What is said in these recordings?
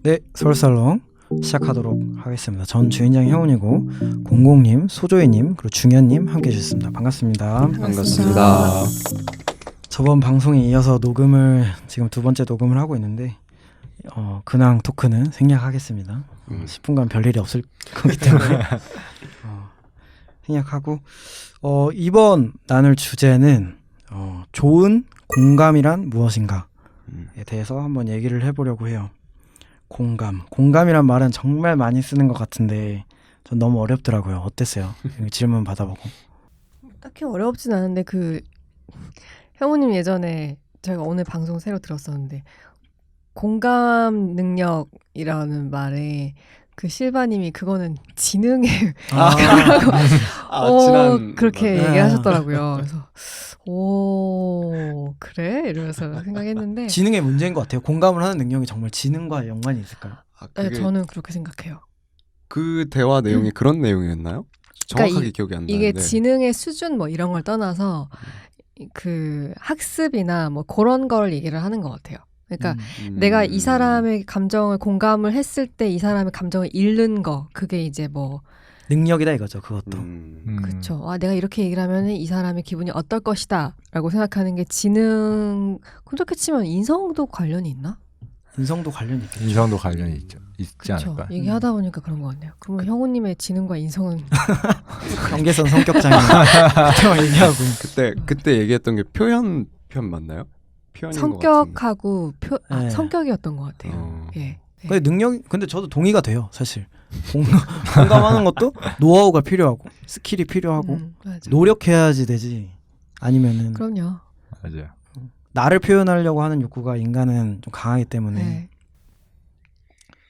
네, 서울살롱 시작하도록 하겠습니다. 전 주인장 혜원이고 공공님, 소조이님, 그리고 중현님 함께 해주셨습니다. 반갑습니다. 반갑습니다. 저번 방송에 이어서 녹음을 지금 두 번째 녹음을 하고 있는데 근황 토크는 생략하겠습니다. 10분간 별일이 없을 거기 때문에 생략하고 이번 나눌 주제는 좋은 공감이란 무엇인가에 대해서 한번 얘기를 해보려고 해요. 공감이란 말은 정말 많이 쓰는 것 같은데 전 너무 어렵더라고요. 어땠어요? 질문 받아보고. 딱히 어렵진 않은데 형우님 예전에 저희가 오늘 방송 새로 들었었는데 공감 능력이라는 말에 실바님이 그거는 지능의 지난 그렇게 얘기하셨더라고요. 그래서 오 그래? 이러면서 생각했는데 지능의 문제인 것 같아요. 공감을 하는 능력이 정말 지능과 연관이 있을까요? 네, 저는 그렇게 생각해요. 그 대화 내용이 그런 내용이었나요? 정확하게 그러니까 기억이 안 나는데 이게 지능의 수준 뭐 이런 걸 떠나서 그 학습이나 뭐 그런 걸 얘기를 하는 것 같아요. 그러니까 내가 이 사람의 감정을 공감을 했을 때 이 사람의 감정을 읽는 거 그게 이제 뭐 능력이다 이거죠. 그것도. 그렇죠. 내가 이렇게 얘기를 하면 이 사람의 기분이 어떨 것이다 라고 생각하는 게 지능. 그렇게 치면 인성도 관련이 있나? 인성도 관련이 있겠죠. 인성도 관련이 있지 그쵸. 않을까? 얘기하다 보니까 그런 것 같네요. 그러면 형우님의 지능과 인성은 경계선 성격장애 그때만 얘기하고 그때 얘기했던 게 표현 맞나요? 표현인 성격하고 네. 성격이었던 것 같아요. 예. 근데 근데 저도 동의가 돼요. 사실 공감하는 것도 노하우가 필요하고 스킬이 필요하고 노력해야지 되지. 아니면은 그럼요. 맞아요. 나를 표현하려고 하는 욕구가 인간은 좀 강하기 때문에 네.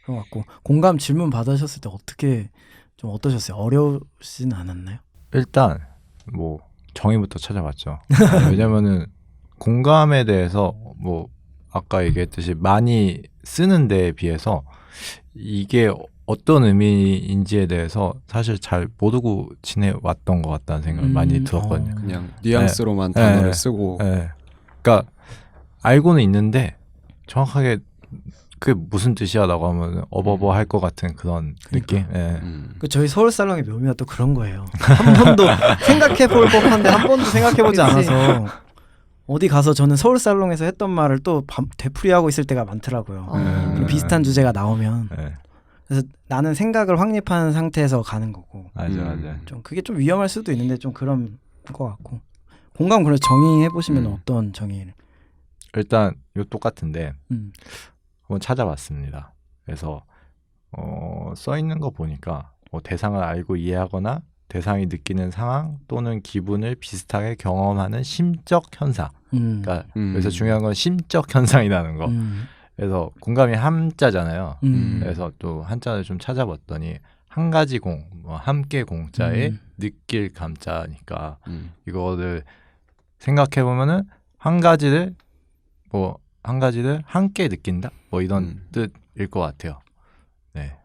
그런 것 같고. 공감 질문 받으셨을 때 어떻게 좀 어떠셨어요? 어려우진 않았나요? 일단 뭐 정의부터 찾아봤죠. 왜냐면은 공감에 대해서 뭐 아까 얘기했듯이 많이 쓰는 데에 비해서 이게 어떤 의미인지에 대해서 사실 잘 모르고 지내왔던 것 같다는 생각을 많이 들었거든요. 그냥 뉘앙스로만 단어를 쓰고 그러니까 알고는 있는데 정확하게 그게 무슨 뜻이야 라고 하면 어버버 할 것 같은 그런 느낌. 저희 서울살롱의 묘미가 또 그런 거예요. 한 번도 생각해 볼 법한데 한 번도 생각해 보지 않아서 어디 가서 저는 서울살롱에서 했던 말을 또 되풀이하고 있을 때가 많더라고요. 비슷한 주제가 나오면. 그래서 나는 생각을 확립한 상태에서 가는 거고. 맞아. 좀 그게 좀 위험할 수도 있는데 좀 그런 것 같고. 공감 그래서 정의해 보시면 어떤 정의를? 일단 이거 똑같은데 한번 찾아봤습니다. 그래서 써 있는 거 보니까 대상을 알고 이해하거나 대상이 느끼는 상황 또는 기분을 비슷하게 경험하는 심적 현상. 그러니까 여기서 중요한 건 심적 현상이라는 거. 그래서 공감이 함자잖아요. 그래서 또 한자를 좀 찾아봤더니 한 가지 함께 공자에 느낄 감자니까 이거를 생각해 보면은 한 가지를 함께 느낀다 뭐 이런 뜻일 것 같아요. 네,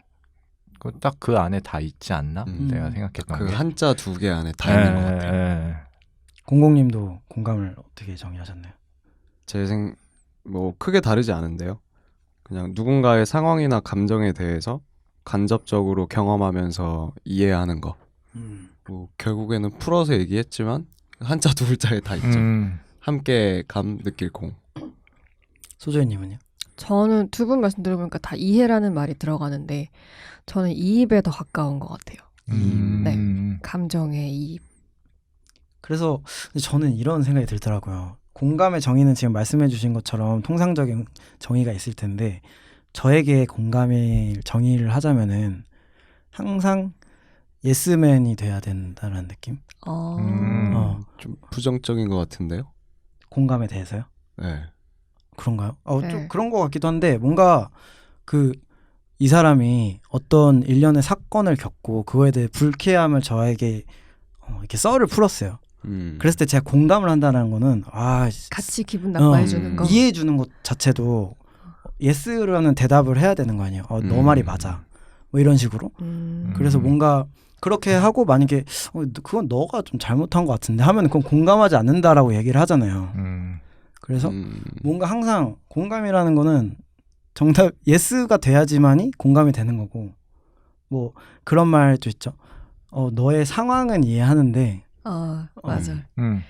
딱 그 안에 다 있지 않나? 내가 생각했던 그 게 한자 두 개 안에 다 있는 것 같아요. 공공님도 공감을 어떻게 정의하셨나요? 뭐 크게 다르지 않은데요. 그냥 누군가의 상황이나 감정에 대해서 간접적으로 경험하면서 이해하는 거. 뭐 결국에는 풀어서 얘기했지만 한자 두 글자에 다 있죠. 함께 감 느낄 공. 소조이님은요? 저는 두 분 말씀 들어보니까 다 이해라는 말이 들어가는데 저는 이입에 더 가까운 것 같아요. 네, 감정의 이입. 그래서 저는 이런 생각이 들더라고요. 공감의 정의는 지금 말씀해 주신 것처럼 통상적인 정의가 있을 텐데 저에게 공감의 정의를 하자면은 항상 예스맨이 돼야 된다는 느낌? 좀 부정적인 것 같은데요? 공감에 대해서요? 네. 그런가요? 네. 좀 그런 것 같기도 한데 뭔가 이 사람이 어떤 일련의 사건을 겪고 그거에 대해 불쾌함을 저에게 이렇게 썰을 풀었어요. 그랬을 때 제가 공감을 한다는 거는 같이 기분 나빠해주는 거. 이해해주는 것 자체도 예스라는 대답을 해야 되는 거 아니에요. 너 말이 맞아. 뭐 이런 식으로. 그래서 뭔가 그렇게 하고 만약에 그건 너가 좀 잘못한 것 같은데 하면 그건 공감하지 않는다라고 얘기를 하잖아요. 그래서 뭔가 항상 공감이라는 거는 정답 예스가 돼야지만이 공감이 되는 거고 뭐 그런 말도 있죠. 너의 상황은 이해하는데 맞아.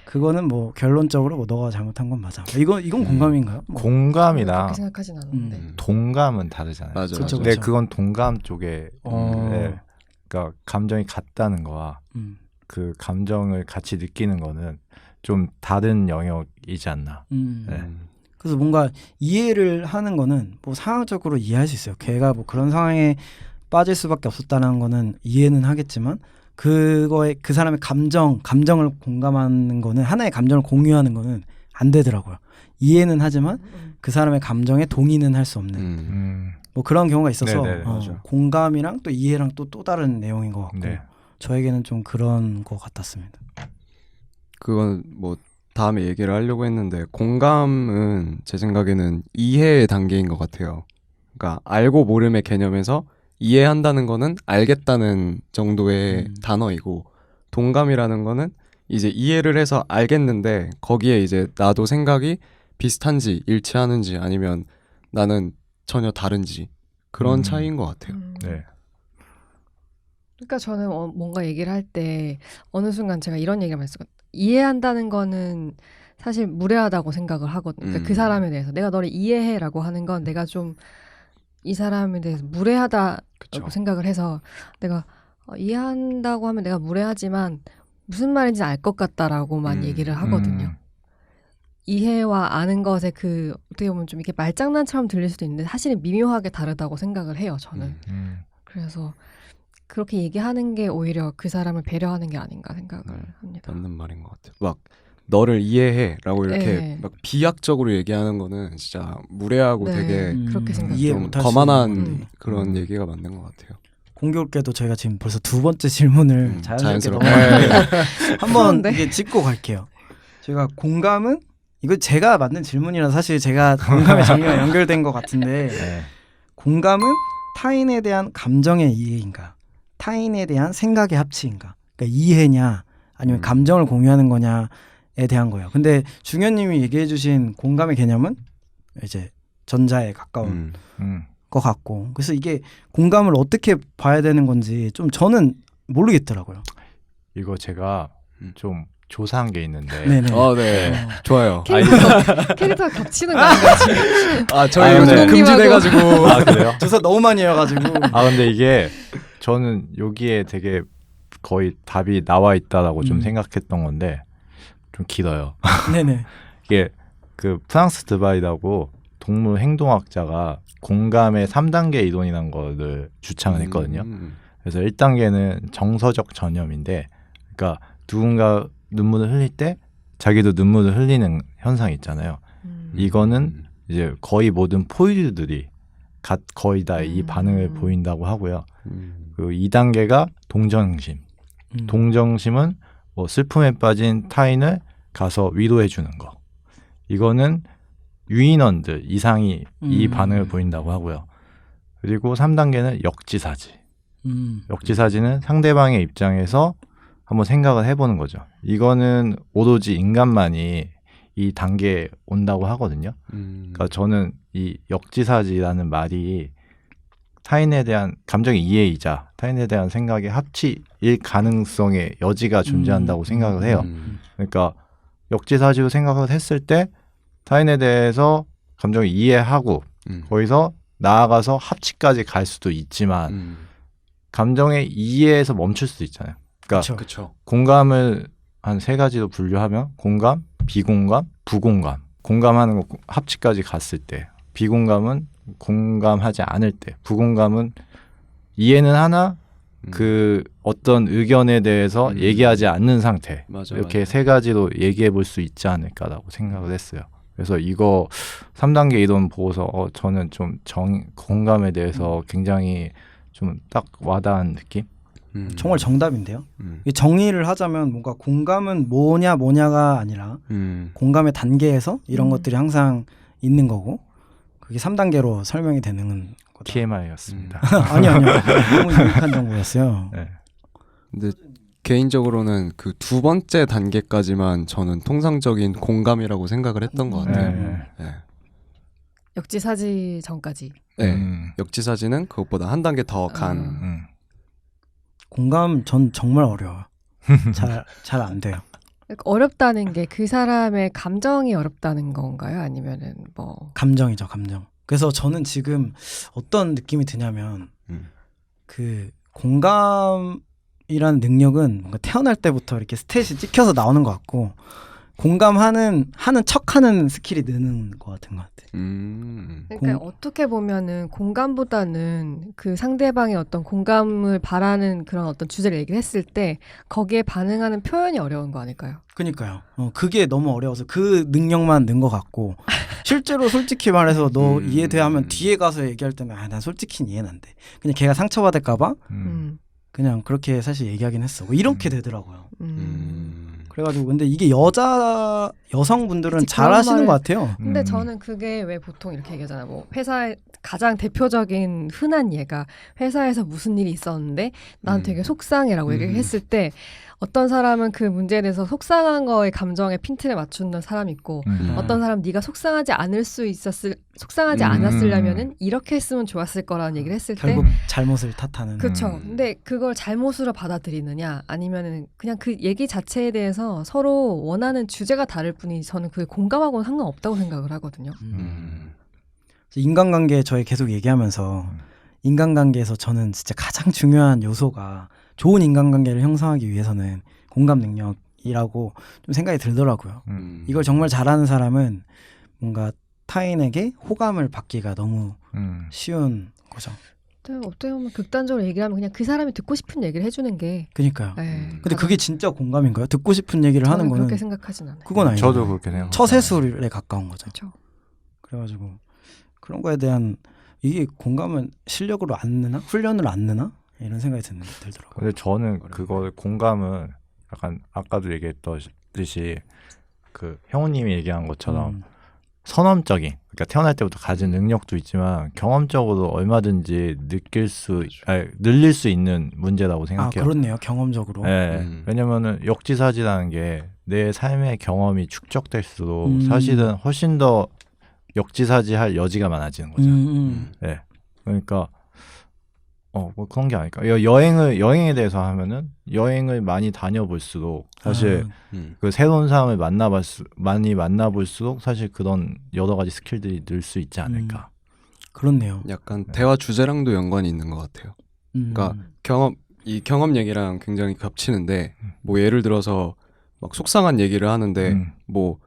그거는 뭐 결론적으로 뭐 너가 잘못한 건 맞아. 이건 공감인가요? 뭐. 공감이나 그렇게 생각하진 않는데. 동감은 다르잖아요. 맞아. 그쵸, 근데 그쵸. 그건 동감 쪽에 어. 네. 그러니까 감정이 같다는 거와 음. 그 감정을 같이 느끼는 거는 좀 다른 영역이지 않나. 네. 그래서 뭔가 이해를 하는 거는 뭐 상황적으로 이해할 수 있어요. 걔가 뭐 그런 상황에 빠질 수밖에 없었다는 거는 이해는 하겠지만 그거에 그 사람의 감정을 공감하는 거는 하나의 감정을 공유하는 거는 안 되더라고요. 이해는 하지만 그 사람의 감정에 동의는 할 수 없는 뭐 그런 경우가 있어서 네네, 맞아요. 공감이랑 또 이해랑 또 다른 내용인 것 같고 네. 저에게는 좀 그런 것 같았습니다. 그건 뭐 다음에 얘기를 하려고 했는데 공감은 제 생각에는 이해의 단계인 것 같아요. 그러니까 알고 모름의 개념에서 이해한다는 거는 알겠다는 정도의 단어이고 동감이라는 거는 이제 이해를 해서 알겠는데 거기에 이제 나도 생각이 비슷한지 일치하는지 아니면 나는 전혀 다른지 그런 차이인 것 같아요. 네. 그러니까 저는 뭔가 얘기를 할 때 어느 순간 제가 이런 얘기를 많이 했어요. 이해한다는 거는 사실 무례하다고 생각을 하거든요. 그러니까 그 사람에 대해서 내가 너를 이해해라고 하는 건 내가 좀 이 사람에 대해서 무례하다고 그쵸. 생각을 해서 내가 이해한다고 하면 내가 무례하지만 무슨 말인지 알 것 같다라고만 얘기를 하거든요. 이해와 아는 것의 그 어떻게 보면 좀 이렇게 말장난처럼 들릴 수도 있는데 사실은 미묘하게 다르다고 생각을 해요. 저는. 그래서 그렇게 얘기하는 게 오히려 그 사람을 배려하는 게 아닌가 생각을 합니다. 맞는 말인 것 같아요. 막 너를 이해해라고 이렇게 네. 막 비약적으로 얘기하는 거는 진짜 무례하고 네, 되게 그렇게 생각해요. 이해 좀 못할 거만한 수 있는 그런 얘기가 맞는 것 같아요. 공교롭게도 저희가 지금 벌써 두 번째 질문을 자연스럽게 자연스럽게. 넘어가는데 한번 그런데? 이게 짚고 갈게요. 제가 공감은 이거 제가 만든 질문이라 사실 제가 공감의 정리가 연결된 것 같은데 네. 공감은 타인에 대한 감정의 이해인가 타인에 대한 생각의 합치인가 그러니까 이해냐 아니면 감정을 공유하는 거냐에 대한 거예요. 근데 중현님이 얘기해 주신 공감의 개념은 이제 전자에 가까운 것 같고 그래서 이게 공감을 어떻게 봐야 되는 건지 좀 저는 모르겠더라고요. 이거 제가 좀 조사한 게 있는데 네네. 네. 좋아요. 캐릭터가 겹치는 거 아닌가 지금? 저희 아, 요즘 네. 금지돼가지고 아 그래요? 조사 너무 많이 해가지고 근데 이게 저는 여기에 되게 거의 답이 나와 있다라고 좀 생각했던 건데 좀 길어요. 네네. 이게 그 프랑스 드바이라고 동물 행동학자가 공감의 3단계 이론이라는 거를 주창을 했거든요. 그래서 1단계는 정서적 전염인데 그러니까 누군가 눈물을 흘릴 때 자기도 눈물을 흘리는 현상이 있잖아요. 이거는 이제 거의 모든 포유류들이 거의 다 이 반응을 보인다고 하고요. 그 2단계가 동정심. 동정심은 뭐 슬픔에 빠진 타인을 가서 위로해 주는 거. 이거는 유인원들 이상이 이 반응을 보인다고 하고요. 그리고 3단계는 역지사지. 역지사지는 상대방의 입장에서 한번 생각을 해보는 거죠. 이거는 오로지 인간만이 이 단계에 온다고 하거든요. 그러니까 저는 이 역지사지라는 말이 타인에 대한 감정의 이해이자 타인에 대한 생각의 합치일 가능성의 여지가 존재한다고 생각을 해요. 그러니까 역지사지로 생각을 했을 때 타인에 대해서 감정을 이해하고 거기서 나아가서 합치까지 갈 수도 있지만 감정의 이해에서 멈출 수도 있잖아요. 그러니까 그쵸. 공감을 한 3가지로 분류하면 공감, 비공감, 부공감. 공감하는 거 합치까지 갔을 때 비공감은 공감하지 않을 때 부공감은 이해는 하나 그 어떤 의견에 대해서 얘기하지 않는 상태 이렇게 3가지로 얘기해 볼 수 있지 않을까라고 생각을 했어요. 그래서 이거 3단계 이론 보고서 저는 좀 공감에 대해서 굉장히 좀 딱 와닿은 느낌? 정말 정답인데요. 이 정의를 하자면 뭔가 공감은 뭐냐가 아니라 공감의 단계에서 이런 것들이 항상 있는 거고 그게 3단계로 설명이 되는 거다. TMI였습니다. 아니요. 너무 유익한 정보였어요. 네. 근데 개인적으로는 그 2번째 단계까지만 저는 통상적인 공감이라고 생각을 했던 것 같아요. 네. 네. 역지사지 전까지. 네. 역지사지는 그것보다 한 단계 더 간. 공감 전 정말 어려워요. 잘 안 돼요. 그러니까 어렵다는 게 그 사람의 감정이 어렵다는 건가요? 아니면은 뭐 감정이죠, 감정. 그래서 저는 지금 어떤 느낌이 드냐면 그 공감이라는 능력은 뭔가 태어날 때부터 이렇게 스탯이 찍혀서 나오는 것 같고 하는 척하는 스킬이 느는 것 같은 것 같아요. 그러니까 어떻게 보면은 공감보다는 그 상대방의 어떤 공감을 바라는 그런 어떤 주제를 얘기를 했을 때 거기에 반응하는 표현이 어려운 거 아닐까요? 그니까요. 그게 너무 어려워서 그 능력만 는 것 같고 실제로 솔직히 말해서 너 이해돼 하면 뒤에 가서 얘기할 때는 난 솔직히 이해는 안 돼. 그냥 걔가 상처받을까 봐 그냥 그렇게 사실 얘기하긴 했어. 이렇게 되더라고요. 그래가지고 근데 이게 여성분들은 그치, 잘 그런 하시는 말을- 것 같아요. 근데 저는 그게 왜 보통 이렇게 얘기하잖아요. 뭐 회사의 가장 대표적인 흔한 예가 회사에서 무슨 일이 있었는데 난 되게 속상해라고 얘기를 했을 때 어떤 사람은 그 문제에 대해서 속상한 거에 감정에 핀트를 맞추는 사람이 있고 어떤 사람 네가 속상하지 않았으려면은 이렇게 했으면 좋았을 거라는 얘기를 했을 때 결국 잘못을 탓하는. 그렇죠. 근데 그걸 잘못으로 받아들이느냐 아니면은 그냥 그 얘기 자체에 대해서 서로 원하는 주제가 다를 뿐이 저는 그게 공감하고는 상관없다고 생각을 하거든요. 인간관계 저희 계속 얘기하면서 인간관계에서 저는 진짜 가장 중요한 요소가 좋은 인간관계를 형성하기 위해서는 공감 능력이라고 좀 생각이 들더라고요. 이걸 정말 잘하는 사람은 뭔가 타인에게 호감을 받기가 너무 쉬운 거죠. 근데 어떻게 보면 극단적으로 얘기를 하면 그냥 그 사람이 듣고 싶은 얘기를 해주는 게 그러니까요. 네, 근데 그게 진짜 공감인가요? 듣고 싶은 얘기를 하는 저는 거는 그렇게 생각하진 않아요. 그건 아니에요. 저도 그렇게 생각해요. 처세술에 가까운 거죠. 그렇죠. 그래가지고 그런 거에 대한 이게 공감은 실력으로 안 느나? 훈련을 안 느나? 이런 생각이 들더라고요. 근데 저는 그걸 공감은 약간 아까도 얘기했듯이 그 형우님이 얘기한 것처럼 선험적인, 그러니까 태어날 때부터 가진 능력도 있지만 경험적으로 얼마든지 늘릴 수 있는 문제라고 생각해요. 그렇네요. 경험적으로. 네, 왜냐면은 역지사지라는 게 내 삶의 경험이 축적될수록 사실은 훨씬 더 역지사지할 여지가 많아지는 거죠. 네, 그러니까 뭐 그런 게 아닐까. 여행에 대해서 하면은 여행을 많이 다녀볼수록 사실 그 새로운 사람을 많이 만나볼수록 사실 그런 여러 가지 스킬들이 늘 수 있지 않을까. 그렇네요. 약간 대화 주제랑도 연관이 있는 것 같아요. 그러니까 경험 얘기랑 굉장히 겹치는데 뭐 예를 들어서 막 속상한 얘기를 하는데 뭐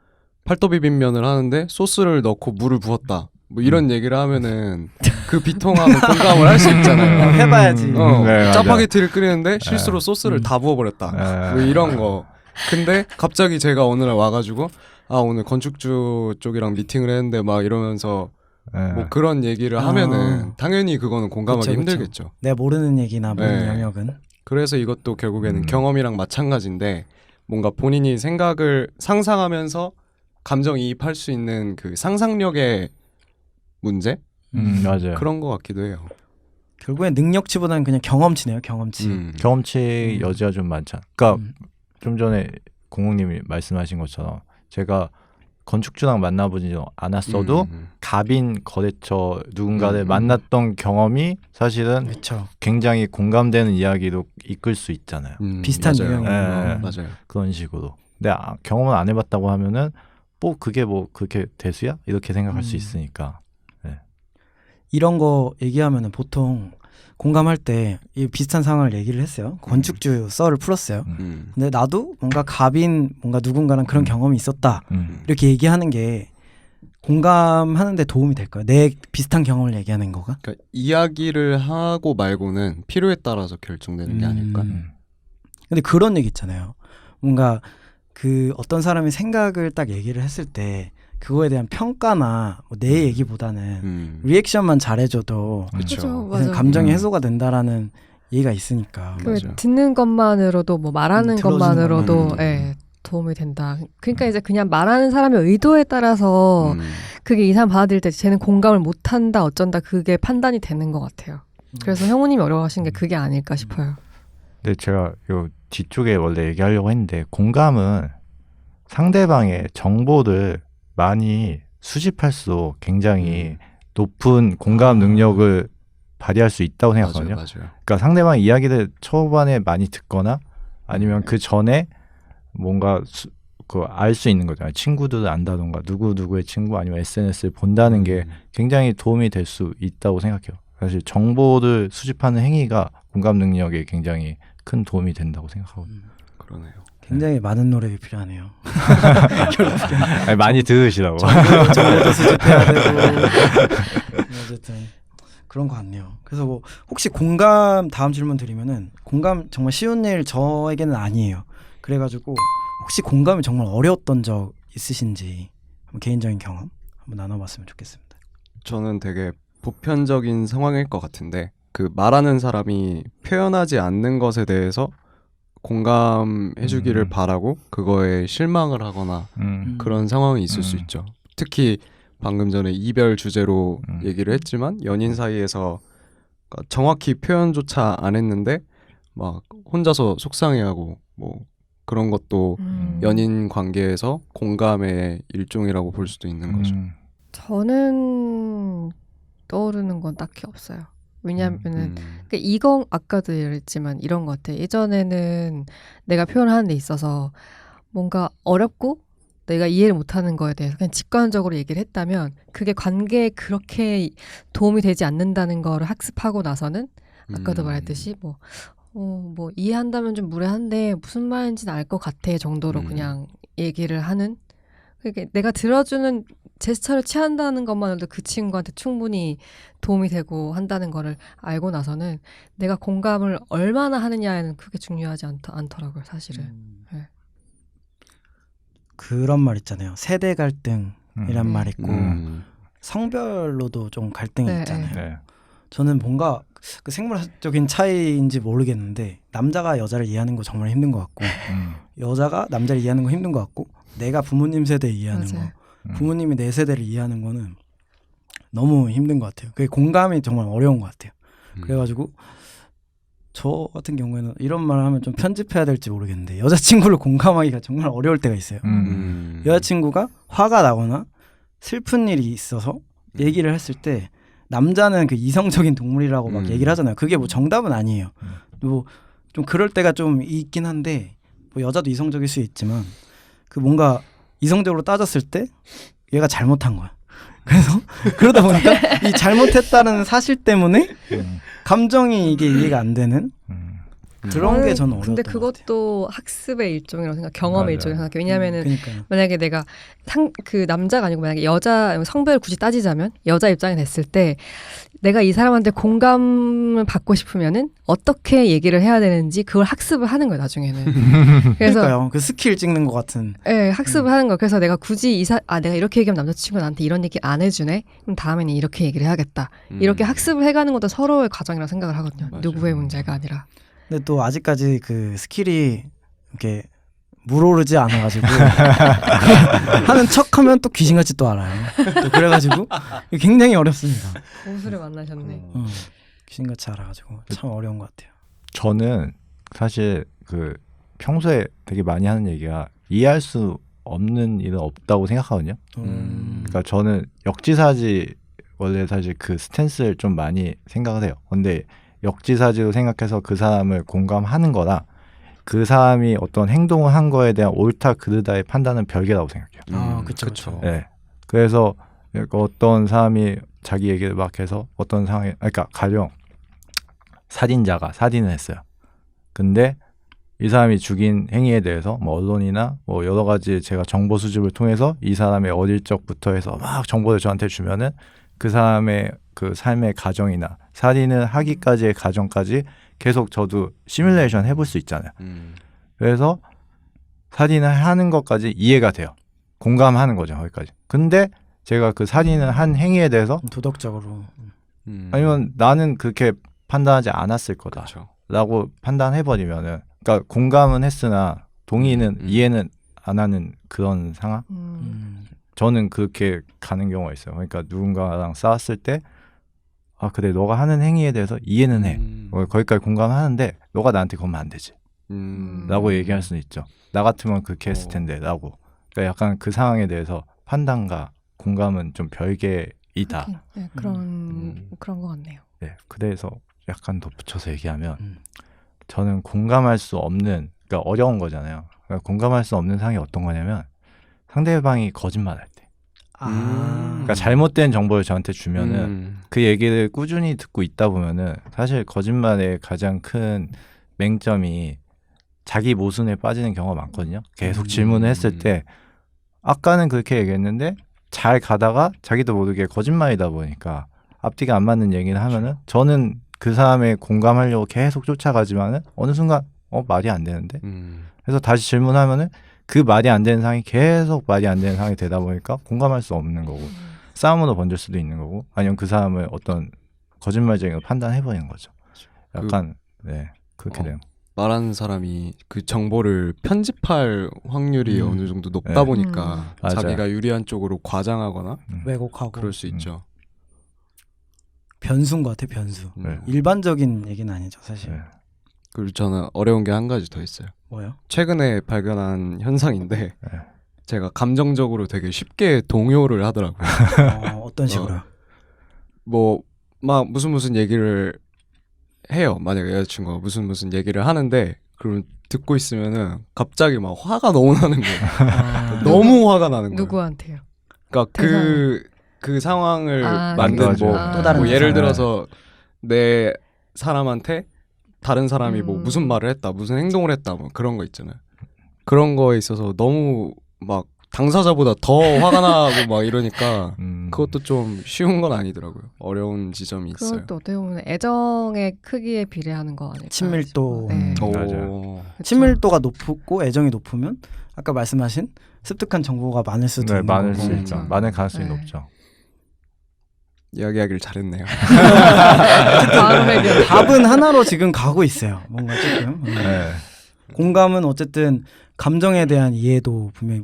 팔도비빔면을 하는데 소스를 넣고 물을 부었다. 뭐 이런 얘기를 하면은 그 비통함을 공감을 할 수 있잖아요. 해봐야지. 네, 짜파게티를 끓이는데 실수로 소스를 다 부어버렸다. 뭐 이런 거. 근데 갑자기 제가 어느 날 와가지고 오늘 건축주 쪽이랑 미팅을 했는데 막 이러면서 뭐 그런 얘기를 하면은 당연히 그거는 공감하기 그쵸. 힘들겠죠. 내가 모르는 얘기나 모르는 네. 영역은. 그래서 이것도 결국에는 경험이랑 마찬가지인데 뭔가 본인이 생각을 상상하면서 감정이입할 수 있는 그 상상력의 문제? 맞아요. 그런 것 같기도 해요. 결국엔 능력치보다는 그냥 경험치네요. 경험치. 경험치 여지가 좀 많잖아. 그러니까 좀 전에 공공님이 말씀하신 것처럼 제가 건축주랑 만나보지 않았어도 갑인 거래처 누군가를 만났던 경험이 사실은 그렇죠. 굉장히 공감되는 이야기로 이끌 수 있잖아요. 비슷한 맞아요. 유형이에요. 맞아요. 그런 식으로. 근데 경험을 안 해봤다고 하면은 그게 뭐 그렇게 대수야? 이렇게 생각할 수 있으니까. 이런 거 얘기하면은 보통 공감할 때 이 비슷한 상황을 얘기를 했어요. 건축주 썰을 풀었어요. 근데 나도 뭔가 갑인 뭔가 누군가랑 그런 경험이 있었다. 이렇게 얘기하는 게 공감하는 데 도움이 될까요? 내 비슷한 경험을 얘기하는 거가? 그러니까 이야기를 하고 말고는 필요에 따라서 결정되는 게 아닐까? 근데 그런 얘기 있잖아요. 뭔가 그 어떤 사람이 생각을 딱 얘기를 했을 때 그거에 대한 평가나 내 얘기보다는 리액션만 잘해줘도 그렇죠. 맞아요. 감정이 해소가 된다라는 얘기가 있으니까. 그 맞아. 듣는 것만으로도 뭐 말하는 들어주는 것만으로도 것만으로도. 도움이 된다. 그러니까 이제 그냥 말하는 사람의 의도에 따라서 그게 이 사람 받아들일 때 쟤는 공감을 못한다 어쩐다 그게 판단이 되는 것 같아요. 그래서 형우님이 어려워하신 게 그게 아닐까 싶어요. 근데 제가 요 뒤쪽에 원래 얘기하려고 했는데 공감은 상대방의 정보를 많이 수집할수록 굉장히 높은 공감 능력을 발휘할 수 있다고 생각하거든요. 맞아요. 그러니까 상대방 이야기를 초반에 많이 듣거나 아니면 그 전에 뭔가 알 수 있는 거잖아요. 친구들을 안다던가 누구의 친구 아니면 SNS를 본다는 게 굉장히 도움이 될 수 있다고 생각해요. 사실 정보를 수집하는 행위가 공감 능력에 굉장히 큰 도움이 된다고 생각하거든요. 그러네요. 굉장히 많은 노력이 필요하네요. 아니, 많이 들으시라고. 정보도 수집해야 되고 어쨌든 그런 것 같네요. 그래서 뭐 혹시 공감 다음 질문 드리면은 공감 정말 쉬운 일 저에게는 아니에요. 그래가지고 혹시 공감이 정말 어려웠던 적 있으신지 한번 개인적인 경험 한번 나눠봤으면 좋겠습니다. 저는 되게 보편적인 상황일 것 같은데 그 말하는 사람이 표현하지 않는 것에 대해서 공감해주기를 바라고 그거에 실망을 하거나 그런 상황이 있을 수 있죠. 특히 방금 전에 이별 주제로 얘기를 했지만 연인 사이에서 정확히 표현조차 안 했는데 막 혼자서 속상해하고 뭐 그런 것도 연인 관계에서 공감의 일종이라고 볼 수도 있는 거죠. 저는 떠오르는 건 딱히 없어요. 왜냐하면은 이건 아까도 얘기했지만 이런 것 같아. 예전에는 내가 표현하는 데 있어서 뭔가 어렵고 내가 이해를 못하는 거에 대해서 그냥 직관적으로 얘기를 했다면 그게 관계에 그렇게 도움이 되지 않는다는 거를 학습하고 나서는 아까도 말했듯이 뭐 이해한다면 좀 무례한데 무슨 말인지는 알 것 같아 정도로 그냥 얘기를 하는. 그러니까 내가 들어주는 제스처를 취한다는 것만으로도 그 친구한테 충분히 도움이 되고 한다는 거를 알고 나서는 내가 공감을 얼마나 하느냐에는 크게 중요하지 않더라고요, 사실은. 네. 그런 말 있잖아요. 세대 갈등이란 말 있고 성별로도 좀 갈등이 네, 있잖아요. 네. 저는 뭔가 그 생물학적인 차이인지 모르겠는데 남자가 여자를 이해하는 거 정말 힘든 것 같고 여자가 남자를 이해하는 거 힘든 것 같고 내가 부모님 세대 이해하는 맞아요. 거 부모님이 내 세대를 이해하는 거는 너무 힘든 것 같아요. 그게 공감이 정말 어려운 것 같아요. 그래가지고 저 같은 경우에는 이런 말을 하면 좀 편집해야 될지 모르겠는데 여자친구를 공감하기가 정말 어려울 때가 있어요. 여자친구가 화가 나거나 슬픈 일이 있어서 얘기를 했을 때 남자는 그 이성적인 동물이라고 막 얘기를 하잖아요. 그게 뭐 정답은 아니에요. 뭐 좀 그럴 때가 좀 있긴 한데 뭐 여자도 이성적일 수 있지만 그 뭔가 이성적으로 따졌을 때 얘가 잘못한 거야. 그래서 그러다 보니까 이 잘못했다는 사실 때문에 감정이 이게 이해가 안 되는 그런 게 저는 어려웠던 근데 것 같아요. 그것도 학습의 일종이라고 생각, 경험의 맞아요. 일종이라고 생각해. 왜냐하면은 그러니까요. 만약에 내가 그 남자가 아니고 만약에 여자 성별을 굳이 따지자면 여자 입장이 됐을 때 내가 이 사람한테 공감을 받고 싶으면은 어떻게 얘기를 해야 되는지 그걸 학습을 하는 거예요, 나중에는. 그래서 그러니까요. 그 스킬 찍는 것 같은. 예, 학습을 하는 거예요. 그래서 내가 굳이 내가 이렇게 얘기하면 남자친구가 나한테 이런 얘기 안 해주네? 그럼 다음에는 이렇게 얘기를 해야겠다. 이렇게 학습을 해가는 것도 서로의 과정이라고 생각을 하거든요. 맞아요. 누구의 문제가 아니라. 근데 또 아직까지 그 스킬이 이렇게 물오르지 않아가지고 하는 척하면 또 귀신같이 또 알아요. 또 그래가지고 굉장히 어렵습니다. 고수를 만나셨네. 귀신같이 알아가지고 참 어려운 것 같아요. 저는 사실 그 평소에 되게 많이 하는 얘기가 이해할 수 없는 일은 없다고 생각하거든요. 그러니까 저는 역지사지 원래 사실 그 스탠스를 좀 많이 생각을 해요. 근데 역지사지로 생각해서 그 사람을 공감하는 거라 그 사람이 어떤 행동을 한 거에 대한 옳다 그르다의 판단은 별개라고 생각해요. 아, 그렇죠. 네. 그래서 어떤 사람이 자기 얘기를 막 해서 어떤 상황에, 그러니까 가령 살인자가 살인을 했어요. 근데 이 사람이 죽인 행위에 대해서 뭐 언론이나 뭐 여러 가지 제가 정보 수집을 통해서 이 사람의 어릴 적부터 해서 막 정보를 저한테 주면은 그 사람의 그 삶의 과정이나 살인을 하기까지의 과정까지 계속 저도 시뮬레이션 해볼 수 있잖아요. 그래서 살인을 하는 것까지 이해가 돼요. 공감하는 거죠, 거기까지. 근데 제가 그 살인을 한 행위에 대해서 도덕적으로 아니면 나는 그렇게 판단하지 않았을 거다 그쵸. 라고 판단해버리면은, 그러니까 공감은 했으나 동의는 이해는 안 하는 그런 상황? 저는 그렇게 가는 경우가 있어요. 그러니까 누군가랑 싸웠을 때 아 그래 너가 하는 행위에 대해서 이해는 해. 거기까지 공감하는데 너가 나한테 그러면 안 되지 라고 얘기할 수는 있죠. 나 같으면 그렇게 했을 텐데 라고. 그러니까 약간 그 상황에 대해서 판단과 공감은 좀 별개이다. 하긴, 네, 그런 것 같네요. 네, 그래서 약간 덧붙여서 얘기하면 저는 공감할 수 없는, 그러니까 어려운 거잖아요. 그러니까 공감할 수 없는 상황이 어떤 거냐면 상대방이 거짓말할 때. 그러니까 잘못된 정보를 저한테 주면은 그 얘기를 꾸준히 듣고 있다 보면은 사실 거짓말의 가장 큰 맹점이 자기 모순에 빠지는 경우가 많거든요. 계속 질문을 했을 때 아까는 그렇게 얘기했는데 잘 가다가 자기도 모르게 거짓말이다 보니까 앞뒤가 안 맞는 얘기를 하면은 저는 그 사람의 공감하려고 계속 쫓아가지만은 어느 순간 말이 안 되는데 그래서 다시 질문하면은 그 말이 안 되는 상황이 계속 말이 안 되는 상황이 되다 보니까 공감할 수 없는 거고 싸움으로 번질 수도 있는 거고 아니면 그 사람을 어떤 거짓말적인 걸 판단해버리는 거죠. 약간 네 그렇게 돼요. 말하는 사람이 그 정보를 편집할 확률이 어느 정도 높다 네. 보니까 맞아요. 자기가 유리한 쪽으로 과장하거나 왜곡하고 그럴 수 있죠. 변수인 것 같아 변수. 네. 일반적인 얘기는 아니죠 사실. 네. 그리고 저는 어려운 게 한 가지 더 있어요. 뭐요? 최근에 발견한 현상인데 네. 제가 감정적으로 되게 쉽게 동요를 하더라고요. 어떤 식으로요? 뭐 막 무슨 얘기를 해요. 만약에 여자친구가 무슨 얘기를 하는데 그럼 듣고 있으면은 갑자기 막 화가 너무 나는 거예요. 너무 화가 나는 거예요. 누구한테요? 그러니까 그 상황을 만든 맞아요. 뭐, 또 다른 뭐 예를 세상. 들어서 내 사람한테 다른 사람이 뭐 음. 무슨 말을 했다, 무슨 행동을 했다, 뭐 그런 거 있잖아요. 그런 거에 있어서 너무 막 당사자보다 더 화가 나고 막 이러니까 그것도 좀 쉬운 건 아니더라고요. 어려운 지점이 있어요. 그것도 어떻게 보면 애정의 크기에 비례하는 거 아닐까? 친밀도. 네. 오. 그쵸. 친밀도가 높고 애정이 높으면 아까 말씀하신 습득한 정보가 많을 수도 네, 있는 많을 거고. 수 있죠. 많을 가능성이 네. 높죠. 이야기하길 잘했네요. 다음 의견. 답은 하나로 지금 가고 있어요. 뭔가 조금. 네. 공감은 어쨌든 감정에 대한 이해도 분명히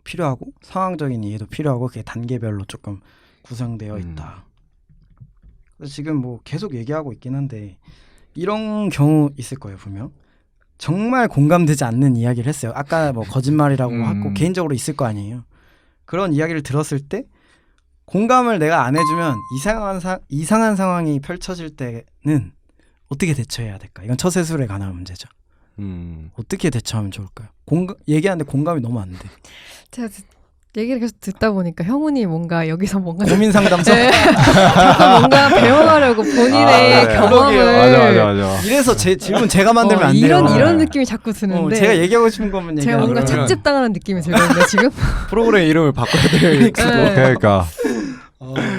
필요하고 상황적인 이해도 필요하고 그게 단계별로 조금 구성되어 있다. 그래서 지금 뭐 계속 얘기하고 있긴 한데 이런 경우 있을 거예요 분명. 정말 공감되지 않는 이야기를 했어요. 아까 뭐 거짓말이라고 하고 개인적으로 있을 거 아니에요. 그런 이야기를 들었을 때 공감을 내가 안 해주면 이상한 상황이 펼쳐질 때는 어떻게 대처해야 될까? 이건 처세술에 관한 문제죠. 어떻게 대처하면 좋을까요? 얘기하는데 공감이 너무 안 돼. 제가 얘기를 계속 듣다 보니까 형훈이 뭔가 여기서 뭔가 고민 상담소. 네. 자꾸 뭔가 배워가려고 본인의 네. 경험을 맞아. 이래서 제 질문 제가 만들면 안 돼요. 이런 느낌이 자꾸 드는데 제가 얘기하고 싶은 것만 제가 얘기하고 뭔가 그러면- 착즙당하는 느낌이 들거든요 지금. 프로그램 이름을 바꿔야 돼요. 네. 그러니까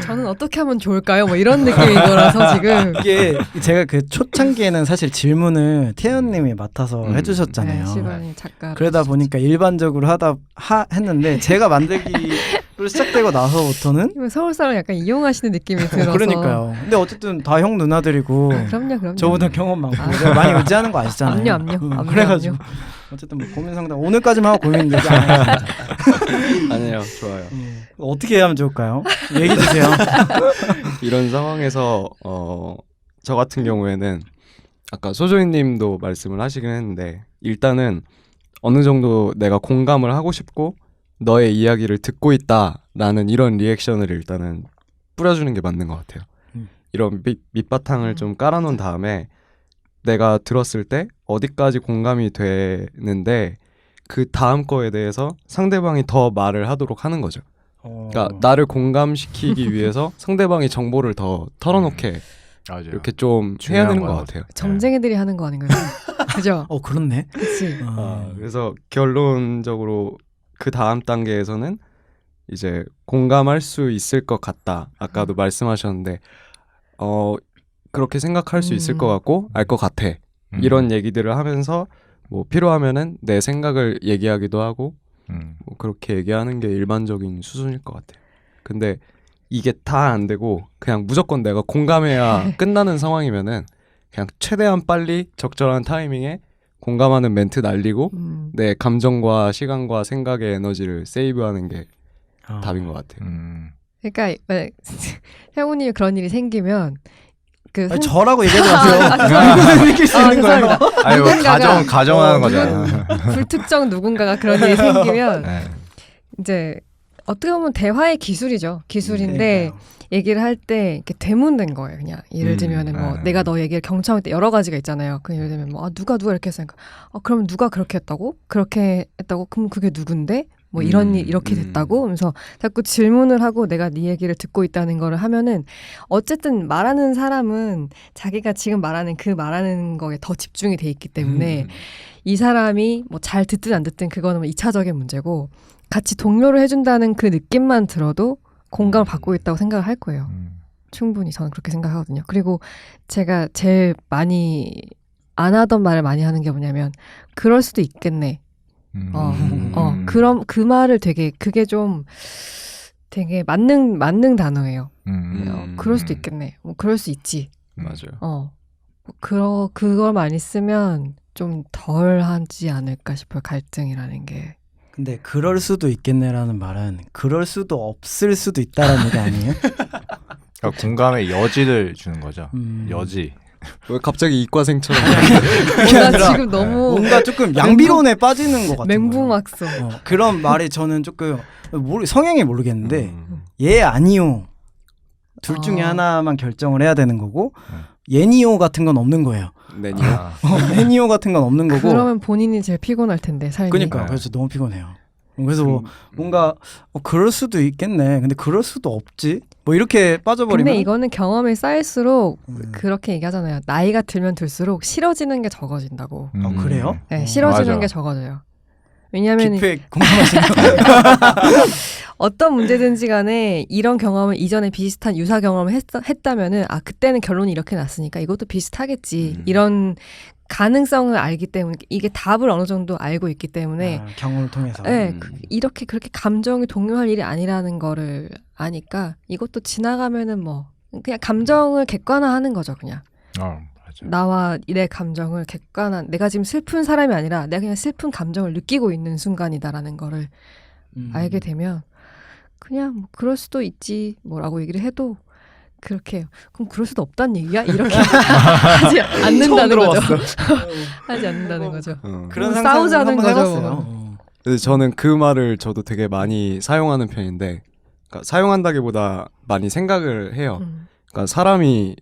저는 어떻게 하면 좋을까요? 뭐 이런 느낌인 거라서 지금. 이게 제가 그 초창기에는 사실 질문을 태연님이 맡아서 해주셨잖아요. 네, 시간이 작가. 그러다 보니까 일반적으로 했는데 제가 만들기로 시작되고 나서부터는 서울 사람 약간 이용하시는 느낌이 들어서. 그러니까요. 근데 어쨌든 다 형 누나들이고 그럼요. 저보다 경험 많고 아. 제가 많이 의지하는 거 아시잖아요. 압류. 그래가지고 어쨌든 뭐 고민 상담 오늘까지만 하고 고민 얘기 안 해요. 아니에요. 좋아요. 어떻게 하면 좋을까요? 얘기 주세요. 이런 상황에서 저 같은 경우에는 아까 소조이님도 말씀을 하시긴 했는데 일단은 어느 정도 내가 공감을 하고 싶고 너의 이야기를 듣고 있다라는 이런 리액션을 일단은 뿌려주는 게 맞는 것 같아요. 이런 밑바탕을 좀 깔아놓은 다음에 내가 들었을 때 어디까지 공감이 되는데 그 다음 거에 대해서 상대방이 더 말을 하도록 하는 거죠. 그러니까 나를 공감시키기 위해서 상대방이 정보를 더 털어놓게 맞아요. 이렇게 좀 해야 중요한 되는 것 것 같아요. 점쟁이들이 하는 거 아닌가요? 그죠? 그렇네. 그치. 그래서 결론적으로 그 다음 단계에서는 이제 공감할 수 있을 것 같다. 아까도 말씀하셨는데 그렇게 생각할 수 있을 것 같고 알 것 같아. 이런 얘기들을 하면서 뭐 필요하면은 내 생각을 얘기하기도 하고 뭐 그렇게 얘기하는 게 일반적인 수준일 것 같아요. 근데 이게 다 안 되고 그냥 무조건 내가 공감해야 끝나는 상황이면은 그냥 최대한 빨리 적절한 타이밍에 공감하는 멘트 날리고 내 감정과 시간과 생각의 에너지를 세이브하는 게 답인 것 같아요. 그러니까 형훈이 그런 일이 생기면 그 아니, 저라고 얘기하지 마세요. 죄송합니다. 느낄 수 있는 거예요. 죄송합니다. 아유 누군가가- 가정하는 거잖아. 불특정 누군가가 그런 일이 생기면 네. 이제 어떻게 보면 대화의 기술이죠. 기술인데 그러니까요. 얘기를 할 때 이렇게 대문된 거예요. 그냥 예를 들면은 뭐 네. 내가 너 얘기를 경청할 때 여러 가지가 있잖아요. 그 예를 들면 뭐 누가 이렇게 했으니까 그럼 누가 그렇게 했다고? 그렇게 했다고? 그럼 그게 누군데? 뭐 이런 일 이렇게 됐다고? 하면서 자꾸 질문을 하고 내가 네 얘기를 듣고 있다는 거를 하면은 어쨌든 말하는 사람은 자기가 지금 말하는 그 말하는 거에 더 집중이 돼 있기 때문에 이 사람이 뭐 잘 듣든 안 듣든 그거는 뭐 2차적인 문제고 같이 동료를 해준다는 그 느낌만 들어도 공감을 받고 있다고 생각을 할 거예요. 충분히 저는 그렇게 생각하거든요. 그리고 제가 제일 많이 안 하던 말을 많이 하는 게 뭐냐면 그럴 수도 있겠네. 그럼 그 말을 그게 좀 되게 맞는 단어예요. 그럴 수도 있겠네. 뭐 그럴 수 있지. 맞아요. 그걸 많이 쓰면 좀 덜 하지 않을까 싶어요. 갈등이라는 게. 근데 그럴 수도 있겠네라는 말은 그럴 수도 없을 수도 있다라는 얘기 아니에요? 그러니까 공감의 여지를 주는 거죠. 여지. 왜 갑자기 이과생처럼 나 지금 너무 뭔가 조금 양비론에 빠지는 것 같아요. 맹붕학소. 그런 말이 저는 조금 성향이 모르겠는데 예 아니요 둘 중에 하나만 결정을 해야 되는 거고 예니요 같은 건 없는 거예요. 내니요? 네니요 같은 건 없는 거고. 그러면 본인이 제일 피곤할 텐데 삶이. 그러니까 그래서 너무 피곤해요. 그래서 뭐 뭔가 그럴 수도 있겠네. 근데 그럴 수도 없지. 뭐 이렇게 빠져버리면. 근데 이거는 경험이 쌓일수록 그렇게 얘기하잖아요. 나이가 들면 들수록 싫어지는 게 적어진다고. 그래요? 네, 싫어지는 맞아. 게 적어져요. 왜냐하면 기표에 공감하시는 어떤 문제든지 간에 이런 경험을 이전에 비슷한 유사 경험을 했다면은 그때는 결론이 이렇게 났으니까 이것도 비슷하겠지. 이런 가능성을 알기 때문에 이게 답을 어느 정도 알고 있기 때문에 경험을 통해서. 네, 그렇게 감정이 동요할 일이 아니라는 거를 아니까 이것도 지나가면은 뭐 그냥 감정을 객관화하는 거죠, 그냥. 맞아. 나와 내 감정을 내가 지금 슬픈 사람이 아니라 내가 그냥 슬픈 감정을 느끼고 있는 순간이다라는 거를 알게 되면 그냥 뭐 그럴 수도 있지 뭐라고 얘기를 해도 그렇게 그럼 그럴 수도 없다는 얘기야? 이렇게 하지 않는다는 거죠. 하지 않는다는 거죠. 그런 싸우자는 한번 거죠. 해봤어요. 근데 저는 그 말을 저도 되게 많이 사용하는 편인데, 그러니까 사용한다기보다 많이 생각을 해요. 그러니까 사람이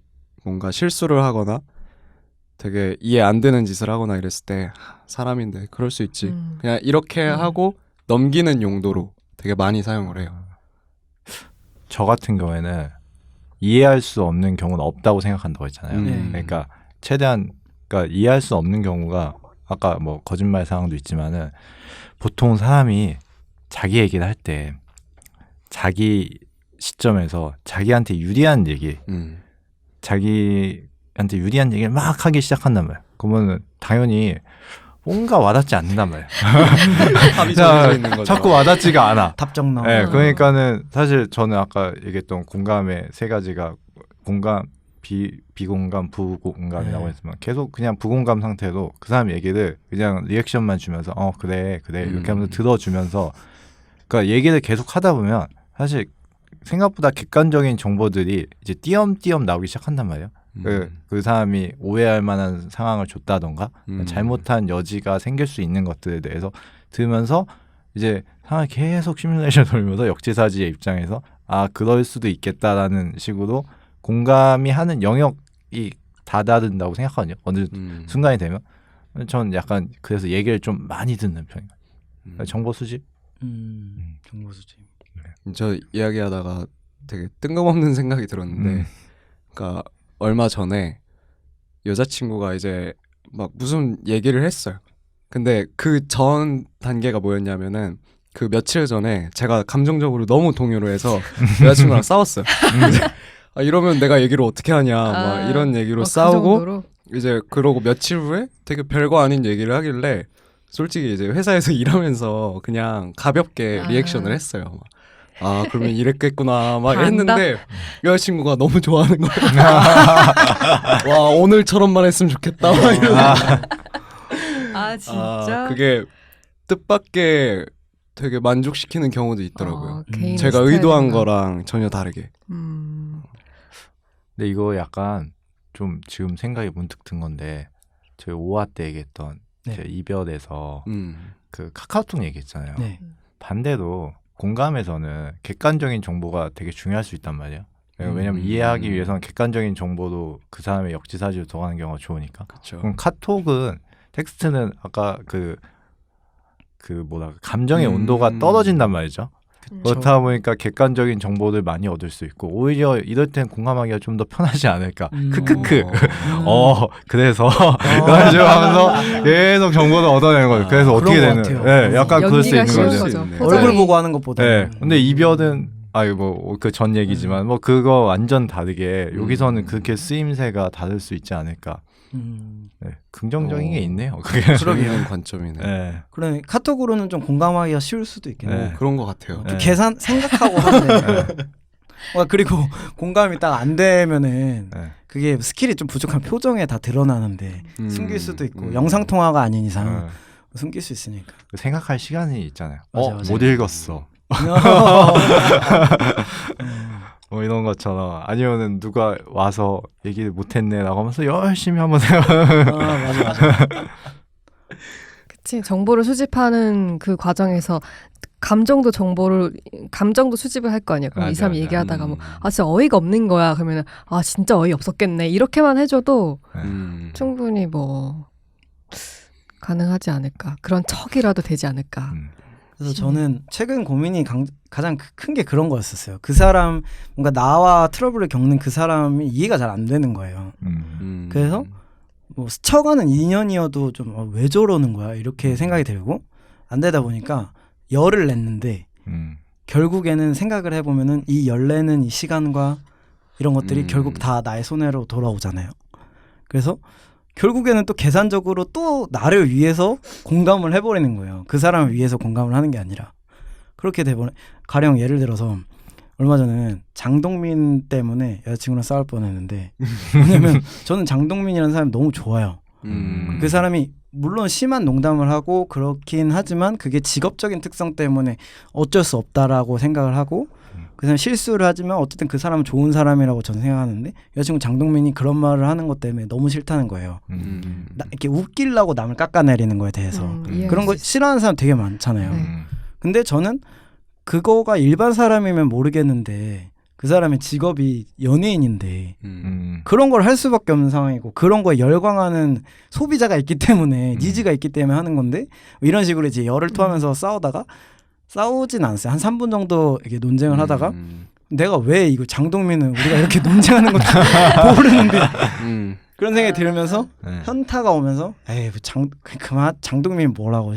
뭔가 실수를 하거나 되게 이해 안 되는 짓을 하거나 이랬을 때 사람인데 그럴 수 있지. 그냥 이렇게 하고 넘기는 용도로 되게 많이 사용을 해요. 저 같은 경우에는 이해할 수 없는 경우는 없다고 생각한다고 했잖아요. 그러니까 최대한 이해할 수 없는 경우가 아까 뭐 거짓말 상황도 있지만은 보통 사람이 자기 얘기를 할 때 자기 시점에서 자기한테 유리한 얘기, 자기한테 유리한 얘기를 막 하기 시작한단 말이에요. 그러면 당연히 뭔가 와닿지 않는단 말이에요. 답이 정해져 있는 거죠. 자꾸 와닿지가 않아. 답정 나오고. 네, 그러니까는 사실 저는 아까 얘기했던 공감의 세 가지가 공감, 비공감, 부공감이라고 했지만 계속 그냥 부공감 상태로 그 사람 얘기를 그냥 리액션만 주면서 그래 이렇게 하면서 들어주면서 그러니까 얘기를 계속 하다 보면 사실 생각보다 객관적인 정보들이 이제 띄엄띄엄 나오기 시작한단 말이에요. 그 사람이 오해할 만한 상황을 줬다던가 잘못한 여지가 생길 수 있는 것들에 대해서 들으면서 이제 상황이 계속 시뮬레이션 돌면서 역지사지의 입장에서 그럴 수도 있겠다라는 식으로 공감이 하는 영역이 다다른다고 생각하거든요. 어느 순간이 되면 전 약간 그래서 얘기를 좀 많이 듣는 편이에요. 정보 수집. 정보 수집. 저 이야기하다가 되게 뜬금없는 생각이 들었는데, 그러니까 얼마 전에 여자친구가 이제 막 무슨 얘기를 했어요. 근데 그 전 단계가 뭐였냐면은 그 며칠 전에 제가 감정적으로 너무 동요를 해서 여자친구랑 싸웠어요. 이러면 내가 얘기를 어떻게 하냐 막 이런 얘기로 싸우고 이제 그러고 며칠 후에 되게 별거 아닌 얘기를 하길래 솔직히 이제 회사에서 일하면서 그냥 가볍게 리액션을 했어요. 그러면 이랬겠구나 막 했는데 여자친구가 너무 좋아하는 거예요. 와 오늘처럼만 했으면 좋겠다 막 이러면서. 진짜? 그게 뜻밖의 되게 만족시키는 경우도 있더라고요. 개인 제가 스타일이구나. 의도한 거랑 전혀 다르게. 근데 이거 약간 좀 지금 생각이 문득 든 건데 저희 5화 때 얘기했던 제 이별에서 그 카카오톡 얘기했잖아요. 네. 반대로 공감에서는 객관적인 정보가 되게 중요할 수 있단 말이에요. 왜냐면 이해하기 위해서는 객관적인 정보도 그 사람의 역지사지로 들어가는 경우가 좋으니까. 그렇죠. 그럼 카톡은 텍스트는 아까 그 뭐라 감정의 온도가 떨어진단 말이죠. 그렇다 보니까 객관적인 정보를 많이 얻을 수 있고 오히려 이럴 땐 공감하기가 좀 더 편하지 않을까. 크크크. 그래서 그런 식으로 하면서 계속 정보를 얻어내는 거예요. 그래서 어떻게 그런 것 되는? 같아요. 네, 약간 그럴 수 연기가 있는 쉬운 거죠. 거죠. 네. 포장이. 얼굴 보고 하는 것보다. 네. 근데 이별은 그 전 얘기지만 뭐 그거 완전 다르게 여기서는 그렇게 쓰임새가 다를 수 있지 않을까. 네, 긍정적인 게 있네요. 그게. 그러기는 관점이네. 네. 그러니 카톡으로는 좀 공감하기가 쉬울 수도 있겠네요. 네. 그런 것 같아요. 네. 계산 생각하고 하는데 그리고 공감이 딱 안 되면은 네. 그게 스킬이 좀 부족한 표정에 다 드러나는데 숨길 수도 있고 영상 통화가 아닌 이상 숨길 수 있으니까. 생각할 시간이 있잖아요. 맞아. 못 읽었어. 뭐 이런 것처럼 아니면은 누가 와서 얘기를 못했네라고 하면서 열심히 한번 생각. 맞아. 그치. 정보를 수집하는 그 과정에서 감정도 수집을 할 거 아니야. 그럼 이 사람이 맞아. 얘기하다가 뭐 진짜 어이가 없는 거야. 그러면은 진짜 어이 없었겠네. 이렇게만 해줘도 충분히 뭐 가능하지 않을까. 그런 척이라도 되지 않을까. 그래서 저는 최근 고민이 가장 큰 게 그런 거였었어요. 그 사람 뭔가 나와 트러블을 겪는 그 사람이 이해가 잘 안 되는 거예요. 그래서 뭐 스쳐가는 인연이어도 좀 왜 저러는 거야 이렇게 생각이 들고 안 되다 보니까 열을 냈는데 결국에는 생각을 해보면은 이 열내는 이 시간과 이런 것들이 결국 다 나의 손해로 돌아오잖아요. 그래서 결국에는 또 계산적으로 또 나를 위해서 공감을 해버리는 거예요. 그 사람을 위해서 공감을 하는 게 아니라. 그렇게 돼버려. 가령 예를 들어서 얼마 전에는 장동민 때문에 여자친구랑 싸울 뻔했는데 왜냐면 저는 장동민이라는 사람이 너무 좋아요. 그 사람이 물론 심한 농담을 하고 그렇긴 하지만 그게 직업적인 특성 때문에 어쩔 수 없다라고 생각을 하고 그 사람 실수를 하지만 어쨌든 그 사람은 좋은 사람이라고 저는 생각하는데 여자친구 장동민이 그런 말을 하는 것 때문에 너무 싫다는 거예요. 이렇게 웃기려고 남을 깎아내리는 거에 대해서 그런 거 싫어하는 사람 되게 많잖아요. 근데 저는 그거가 일반 사람이면 모르겠는데 그 사람의 직업이 연예인인데 그런 걸 할 수밖에 없는 상황이고 그런 거에 열광하는 소비자가 있기 때문에 니즈가 있기 때문에 하는 건데 이런 식으로 이제 열을 토하면서 싸우진 않았어요. 한 3분 정도 이렇게 논쟁을 하다가 내가 왜 이거 장동민은 우리가 이렇게 논쟁하는 것도 모르는데 그런 생각이 들면서 현타가 오면서 에이 그만 장동민 뭐라고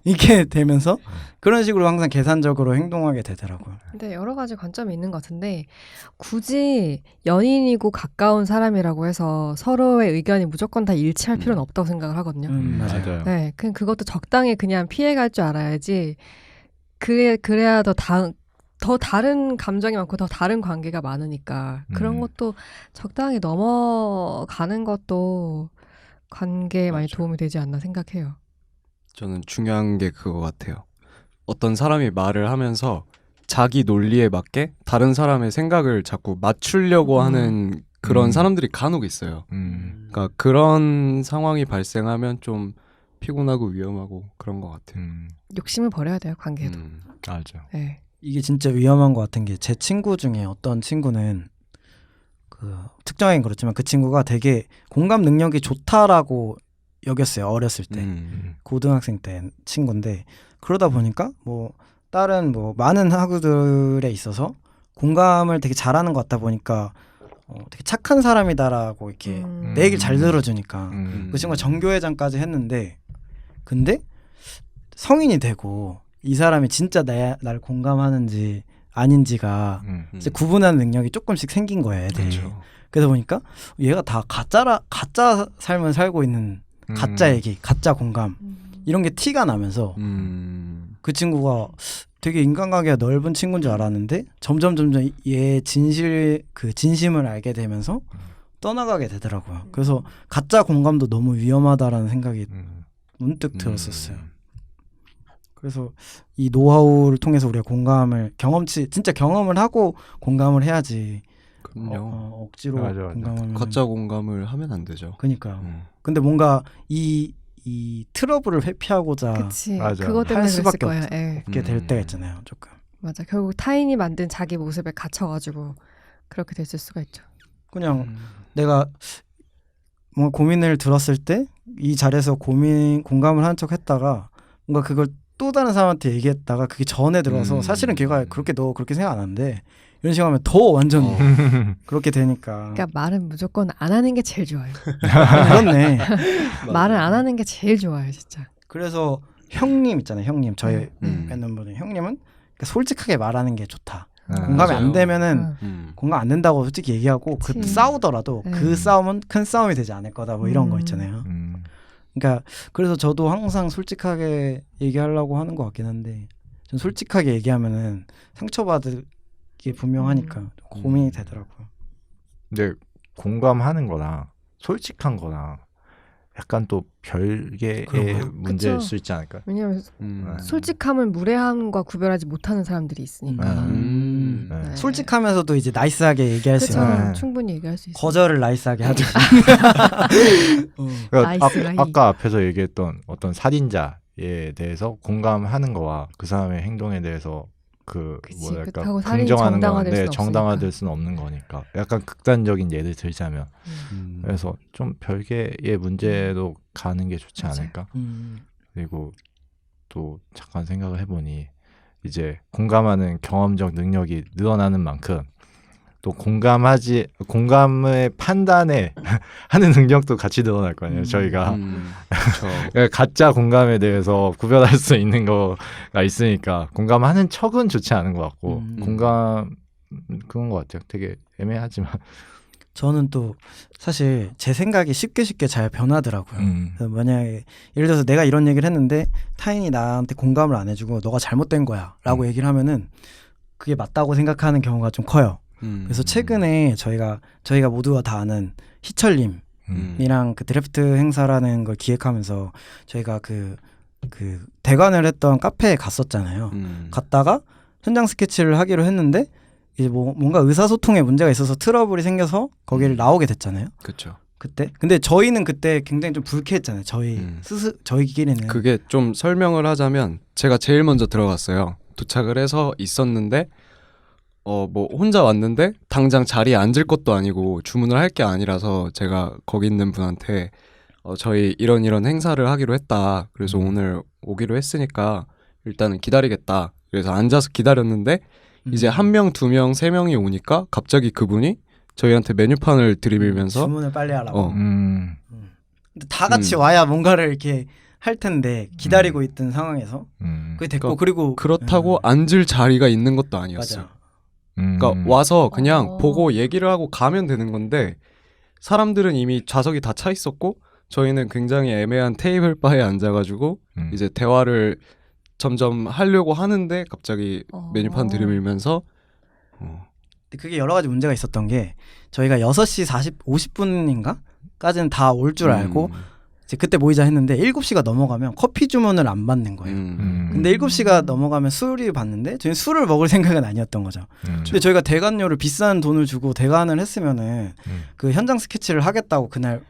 이렇게 되면서 그런 식으로 항상 계산적으로 행동하게 되더라고요. 근데 여러 가지 관점이 있는 것 같은데 굳이 연인이고 가까운 사람이라고 해서 서로의 의견이 무조건 다 일치할 필요는 없다고 생각을 하거든요. 맞아요. 네, 그것도 적당히 그냥 피해갈 줄 알아야지. 그래야 더 다른 감정이 많고 더 다른 관계가 많으니까 그런 것도 적당히 넘어가는 것도 관계에 많이 도움이 되지 않나 생각해요. 저는 중요한 게 그거 같아요. 어떤 사람이 말을 하면서 자기 논리에 맞게 다른 사람의 생각을 자꾸 맞추려고 하는 그런 사람들이 간혹 있어요. 그러니까 그런 상황이 발생하면 좀 피곤하고 위험하고 그런 것 같아요. 욕심을 버려야 돼요, 관계에도. 맞아. 네. 이게 진짜 위험한 것 같은 게 제 친구 중에 어떤 친구는 그 특정하긴 그렇지만 그 친구가 되게 공감 능력이 좋다라고 여겼어요. 어렸을 때 고등학생 때 친구인데 그러다 보니까 뭐 다른 뭐 많은 학우들에 있어서 공감을 되게 잘하는 것 같다 보니까 되게 착한 사람이다라고 이렇게 내 얘기를 잘 들어주니까 그 친구가 전교회장까지 했는데 근데 성인이 되고 이 사람이 진짜 날 공감하는지 아닌지가 이제 구분하는 능력이 조금씩 생긴 거예요, 애들이. 그렇죠. 그러다 보니까 얘가 다 가짜 삶을 살고 있는 가짜 얘기, 가짜 공감 이런 게 티가 나면서 그 친구가 되게 인간관계가 넓은 친구인 줄 알았는데 점점 얘 진심을 알게 되면서 떠나가게 되더라고요. 그래서 가짜 공감도 너무 위험하다라는 생각이 문득 들었었어요. 그래서 이 노하우를 통해서 우리가 공감을 진짜 경험을 하고 공감을 해야지. 그럼요. 억지로 맞아. 공감을 가짜 공감을 하면 안 되죠. 그러니까요. 근데 뭔가 이 트러블을 회피하고자 그치. 맞아. 그것 때문에 할 수밖에 그랬을 거예요. 예. 없게 될 때가 있잖아요. 조금. 맞아. 결국 타인이 만든 자기 모습에 갇혀가지고 그렇게 됐을 수가 있죠. 그냥 내가 뭔가 고민을 들었을 때 이 자리에서 공감을 한 척 했다가 뭔가 그걸 또 다른 사람한테 얘기했다가 그게 전에 들어서 사실은 걔가 그렇게 너 그렇게 생각 안 하는데 이런 식으로 하면 더 완전 그렇게 되니까. 그러니까 말은 무조건 안 하는 게 제일 좋아요. 그렇네. 말은 안 하는 게 제일 좋아요, 진짜. 그래서 형님 있잖아요. 형님 저희 멤버분 형님은 그러니까 솔직하게 말하는 게 좋다. 공감이 맞아요. 안 되면은 공감 안 된다고 솔직히 얘기하고 그 그치. 싸우더라도 네. 그 싸움은 큰 싸움이 되지 않을 거다 뭐 이런 거 있잖아요. 그러니까 그래서 저도 항상 솔직하게 얘기하려고 하는 것 같긴 한데 전 솔직하게 얘기하면은 상처받을 게 분명하니까 고민이 되더라고요. 근데 공감하는 거랑 솔직한 거랑 약간 또 별개의 그런가요? 문제일 그쵸. 수 있지 않을까요? 왜냐하면 네. 솔직함을 무례함과 구별하지 못하는 사람들이 있으니까. 네. 솔직하면서도 이제 나이스하게 얘기할 수 그렇죠. 있는 네. 충분히 얘기할 수 있어요. 거절을 나이스하게 하듯이. 그러니까 나이스 가이. 아까 앞에서 얘기했던 어떤 살인자에 대해서 공감하는 거와 그 사람의 행동에 대해서 그 그치, 뭐랄까 그렇다고 살인이 긍정하는 정당화될 건데 수는 정당화될 수는 없는 거니까 약간 극단적인 예를 들자면 그래서 좀 별개의 문제로 가는 게 좋지 맞아요. 않을까? 그리고 또 잠깐 생각을 해보니 이제 공감하는 경험적 능력이 늘어나는 만큼 또 공감의 판단에 하는 능력도 같이 늘어날 거 아니에요. 저희가 그러니까 가짜 공감에 대해서 구별할 수 있는 거가 있으니까 공감하는 척은 좋지 않은 것 같고 공감 그런 것 같아요. 되게 애매하지만 저는 또 사실 제 생각이 쉽게 잘 변하더라고요. 그래서 만약에 예를 들어서 내가 이런 얘기를 했는데 타인이 나한테 공감을 안 해주고 너가 잘못된 거야 라고 얘기를 하면은 그게 맞다고 생각하는 경우가 좀 커요. 그래서 최근에 저희가 모두가 다 아는 희철님이랑 그 드래프트 행사라는 걸 기획하면서 저희가 그 대관을 했던 카페에 갔었잖아요. 갔다가 현장 스케치를 하기로 했는데 이제 뭔가 의사소통에 문제가 있어서 트러블이 생겨서 거기를 나오게 됐잖아요. 그렇죠. 그때 근데 저희는 그때 굉장히 좀 불쾌했잖아요. 저희끼리는. 그게 좀 설명을 하자면 제가 제일 먼저 들어갔어요. 도착을 해서 있었는데 뭐 혼자 왔는데 당장 자리에 앉을 것도 아니고 주문을 할 게 아니라서 제가 거기 있는 분한테 저희 이런 행사를 하기로 했다. 그래서 오늘 오기로 했으니까 일단은 기다리겠다. 그래서 앉아서 기다렸는데 이제 1명, 2명, 3명이 오니까 갑자기 그분이 저희한테 메뉴판을 들이밀면서 주문을 빨리 하라고. 음. 근데 다 같이 와야 뭔가를 이렇게 할 텐데 기다리고 있던 상황에서 그게 됐고 그리고 그렇다고 앉을 자리가 있는 것도 아니었어요. 맞아. 그러니까 와서 그냥 보고 얘기를 하고 가면 되는 건데 사람들은 이미 좌석이 다 차 있었고 저희는 굉장히 애매한 테이블 바에 앉아가지고 이제 대화를 점점 하려고 하는데 갑자기 메뉴판 들이밀면서 근데 그게 여러 가지 문제가 있었던 게 저희가 6시 50분인가? 까지는 다 올 줄 알고 이제 그때 모이자 했는데 7시가 넘어가면 커피 주문을 안 받는 거예요. 근데 7시가 넘어가면 술이 받는데 저희는 술을 먹을 생각은 아니었던 거죠. 근데 저희가 대관료를 비싼 돈을 주고 대관을 했으면은 그 현장 스케치를 하겠다고 그날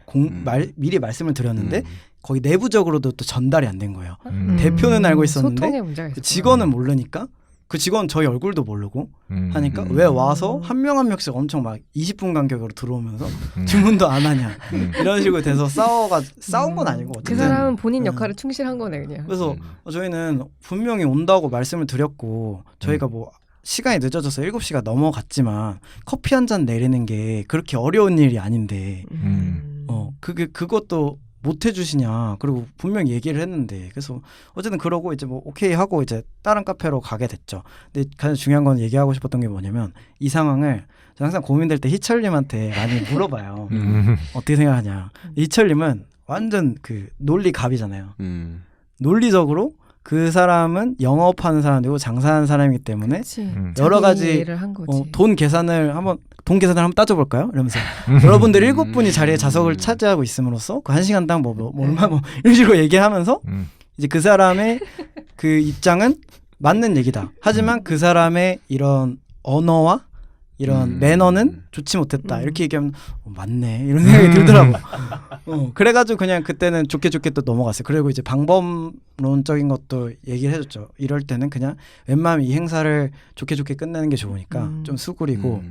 미리 말씀을 드렸는데 거기 내부적으로도 또 전달이 안 된 거예요. 대표는 알고 있었는데 소통에 문제가 있었구나. 직원은 모르니까 그 직원 저희 얼굴도 모르고 하니까 왜 와서 한 명 한 명씩 엄청 막 20분 간격으로 들어오면서 주문도 안 하냐 이런 식으로 돼서 싸운 건 아니고 그 어쨌든 사람은 본인 역할을 충실한 거네 그냥. 그래서 저희는 분명히 온다고 말씀을 드렸고 저희가 뭐 시간이 늦어져서 7시가 넘어갔지만 커피 한 잔 내리는 게 그렇게 어려운 일이 아닌데 그것도 못 해주시냐. 그리고 분명히 얘기를 했는데 그래서 어쨌든 그러고 이제 뭐 오케이 하고 이제 다른 카페로 가게 됐죠. 근데 가장 중요한 건 얘기하고 싶었던 게 뭐냐면 이 상황을 저는 항상 고민될 때 희철님한테 많이 물어봐요. 어떻게 생각하냐. 희철님은 완전 그 논리갑이잖아요. 논리적으로 그 사람은 영업하는 사람이고 장사하는 사람이기 때문에 여러 가지 돈 계산을 한번 따져볼까요? 이러면서 여러분들 7분이 자리에 좌석을 차지하고 있음으로써 그 1시간당 얼마 이런 식으로 얘기하면서 이제 그 사람의 그 입장은 맞는 얘기다. 하지만 그 사람의 이런 언어와 이런 매너는 좋지 못했다. 이렇게 얘기하면 맞네 이런 생각이 들더라고. 그래가지고 그냥 그때는 좋게 또 넘어갔어요. 그리고 이제 방법론적인 것도 얘기를 해줬죠. 이럴 때는 그냥 웬만하면 이 행사를 좋게 끝내는 게 좋으니까 좀 수그리고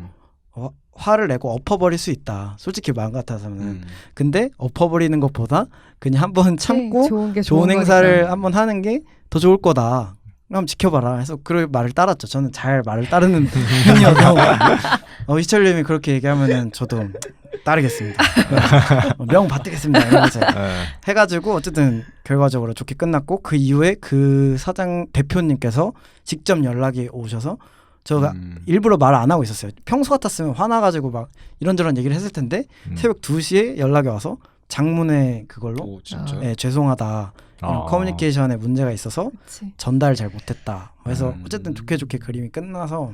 화를 내고 엎어버릴 수 있다. 솔직히 마음 같아서는. 근데 엎어버리는 것보다 그냥 한번 참고 좋은 행사를 거니까. 한번 하는 게 더 좋을 거다. 한번 지켜봐라. 해서 그 말을 따랐죠. 저는 잘 말을 따르는 편이어서 희철님이 그렇게 얘기하면은 저도 따르겠습니다. 명 받들겠습니다. 이러면서 해가지고 어쨌든 결과적으로 좋게 끝났고 그 이후에 그 사장 대표님께서 직접 연락이 오셔서 제가 일부러 말을 안 하고 있었어요. 평소 같았으면 화나가지고 막 이런저런 얘기를 했을 텐데 새벽 2시에 연락이 와서 장문의 그걸로 오, 진짜? 네, 죄송하다. 이런 커뮤니케이션에 문제가 있어서 그치. 전달 잘 못했다. 그래서 어쨌든 좋게 그림이 끝나서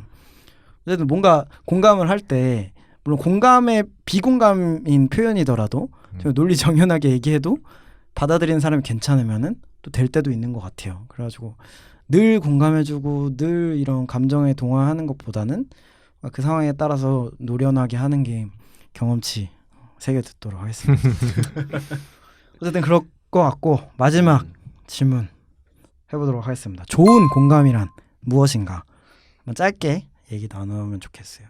어쨌든 뭔가 공감을 할 때 물론 공감의 비공감인 표현이더라도 좀 논리 정연하게 얘기해도 받아들이는 사람이 괜찮으면은 또 될 때도 있는 것 같아요. 그래가지고 늘 공감해주고 늘 이런 감정에 동화하는 것보다는 그 상황에 따라서 노련하게 하는 게 경험치 새겨 듣도록 하겠습니다. 어쨌든 그럴 것 같고 마지막 질문 해보도록 하겠습니다. 좋은 공감이란 무엇인가? 한번 짧게 얘기 나누면 좋겠어요.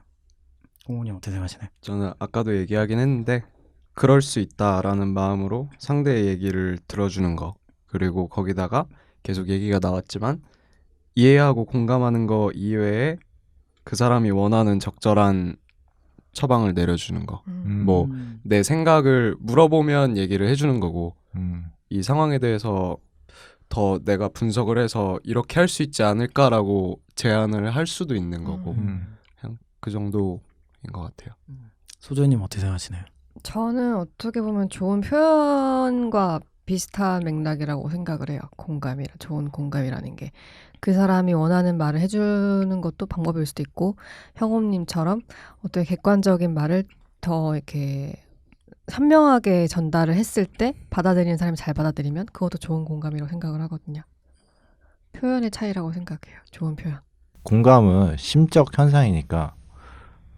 공훈이 어떻게 생각하시나요? 저는 아까도 얘기하긴 했는데 그럴 수 있다라는 마음으로 상대의 얘기를 들어주는 거, 그리고 거기다가 계속 얘기가 나왔지만 이해하고 공감하는 거 이외에 그 사람이 원하는 적절한 처방을 내려주는 거. 뭐 내 생각을 물어보면 얘기를 해주는 거고 이 상황에 대해서 더 내가 분석을 해서 이렇게 할 수 있지 않을까라고 제안을 할 수도 있는 거고 그냥 그 정도인 것 같아요. 소저님 어떻게 생각하시나요? 저는 어떻게 보면 좋은 표현과 비슷한 맥락이라고 생각을 해요. 좋은 공감이라는 게. 그 사람이 원하는 말을 해주는 것도 방법일 수도 있고, 형업님처럼 어떤 객관적인 말을 더 이렇게 선명하게 전달을 했을 때 받아들이는 사람이 잘 받아들이면 그것도 좋은 공감이라고 생각을 하거든요. 표현의 차이라고 생각해요. 좋은 표현. 공감은 심적 현상이니까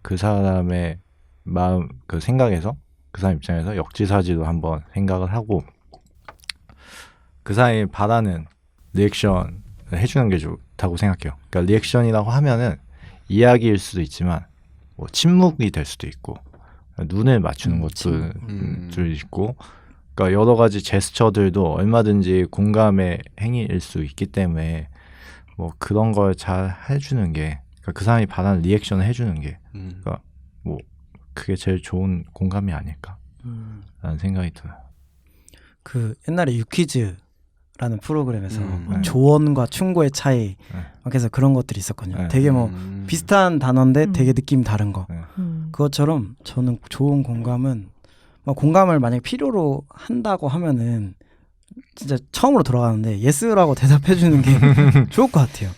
그 사람의 마음, 그 생각에서 그 사람 입장에서 역지사지도 한번 생각을 하고 그 사람이 바라는 리액션 해주는 게 좋다고 생각해요. 그러니까 리액션이라고 하면은 이야기일 수도 있지만 뭐 침묵이 될 수도 있고 눈을 맞추는 것도 있고, 그러니까 여러 가지 제스처들도 얼마든지 공감의 행위일 수 있기 때문에 뭐 그런 걸 잘 해주는 게, 그러니까 그 사람이 바라는 리액션을 해주는 게, 그러니까 뭐 그게 제일 좋은 공감이 아닐까라는 생각이 들어요. 그 옛날에 유퀴즈라는 프로그램에서 뭐 조언과 충고의 차이 그래서 그런 것들이 있었거든요. 되게 뭐 비슷한 단어인데 되게 느낌 다른 거. 그것처럼 저는 좋은 공감은 공감을 만약에 필요로 한다고 하면은 진짜 처음으로 돌아가는데 예스라고 대답해 주는 게 좋을 것 같아요.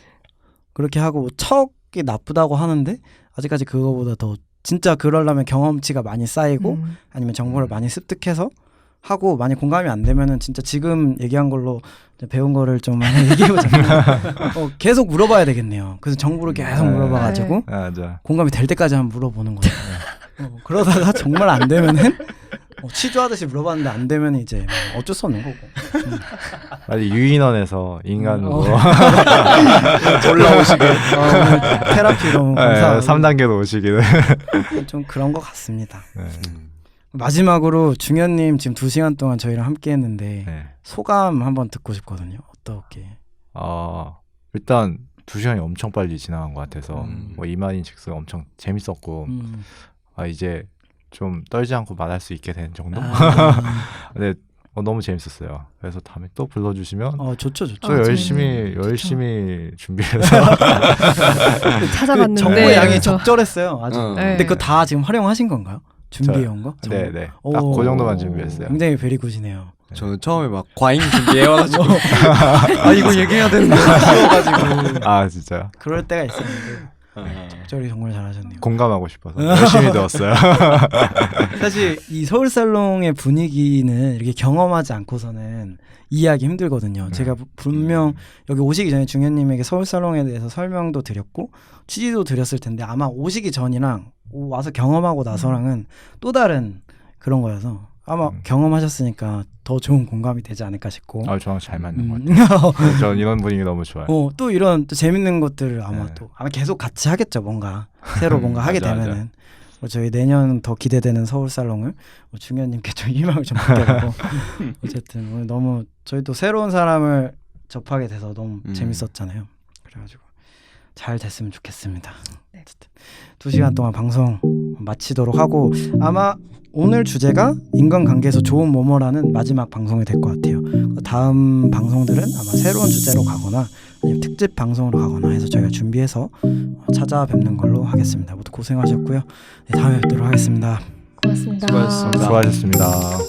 그렇게 하고 척이 나쁘다고 하는데 아직까지 그거보다 더 진짜 그러려면 경험치가 많이 쌓이고 아니면 정보를 많이 습득해서 하고, 만약 공감이 안 되면은 진짜 지금 얘기한 걸로 배운 거를 좀 많이 얘기해보자. 계속 물어봐야 되겠네요. 그래서 정보를 계속 물어봐가지고 공감이 될 때까지 한번 물어보는 거예요. 그러다가 정말 안 되면은 취조하듯이 물어봤는데 안 되면 이제 어쩔 수 없는 거고. 빨리 유인원에서 인간으로 올라오시길. 테라피 너무 감사하고 3단계로 오시기를. 좀 그런 것 같습니다. 마지막으로 중현님 지금 2시간 동안 저희랑 함께 했는데 소감 한번 듣고 싶거든요. 어떻게? 일단 2시간이 엄청 빨리 지나간 것 같아서 뭐 이만인즉슨 엄청 재밌었고 이제 좀 떨지 않고 말할 수 있게 된 정도? 근데 너무 재밌었어요. 그래서 다음에 또 불러주시면 좋죠. 또 열심히 준비해서 찾아봤는데 정보 양이 적절했어요. 아주. 네. 근데 그거 다 지금 활용하신 건가요? 준비해온 거? 네네. 딱 그 정도만 준비했어요. 굉장히 베리굿이네요. 저는 처음에 막 과잉 준비해와가지고 이거 얘기해야 되는데 아쉬워가지고. 진짜요? 그럴 때가 있었는데 적절히 정말 잘하셨네요. 공감하고 싶어서 열심히 들었어요. 사실 이 서울살롱의 분위기는 이렇게 경험하지 않고서는 이해하기 힘들거든요. 제가 분명 여기 오시기 전에 중현님에게 서울살롱에 대해서 설명도 드렸고 취지도 드렸을 텐데 아마 오시기 전이랑 와서 경험하고 나서랑은 또 다른 그런 거여서 아마 경험하셨으니까 더 좋은 공감이 되지 않을까 싶고. 저랑 잘 맞는 것 같아요. 전 이런 분위기 너무 좋아요. 또 이런 또 재밌는 것들을 아마 네. 또 아마 계속 같이 하겠죠. 뭔가 새로 뭔가 하게 맞아, 되면은 저희 내년 더 기대되는 서울 살롱을 중현님께 좀 희망을 좀 드리고 어쨌든 오늘 너무 저희도 새로운 사람을 접하게 돼서 너무 재밌었잖아요. 그래가지고 잘 됐으면 좋겠습니다. 네. 2시간 동안 방송 마치도록 하고 아마 오늘 주제가 인간관계에서 좋은 뭐뭐라는 마지막 방송이 될 것 같아요. 다음 방송들은 아마 새로운 주제로 가거나 아니면 특집 방송으로 가거나 해서 저희가 준비해서 찾아뵙는 걸로 하겠습니다. 모두 고생하셨고요. 네, 다음에 뵙도록 하겠습니다. 고맙습니다. 수고하셨습니다. 수고하셨습니다.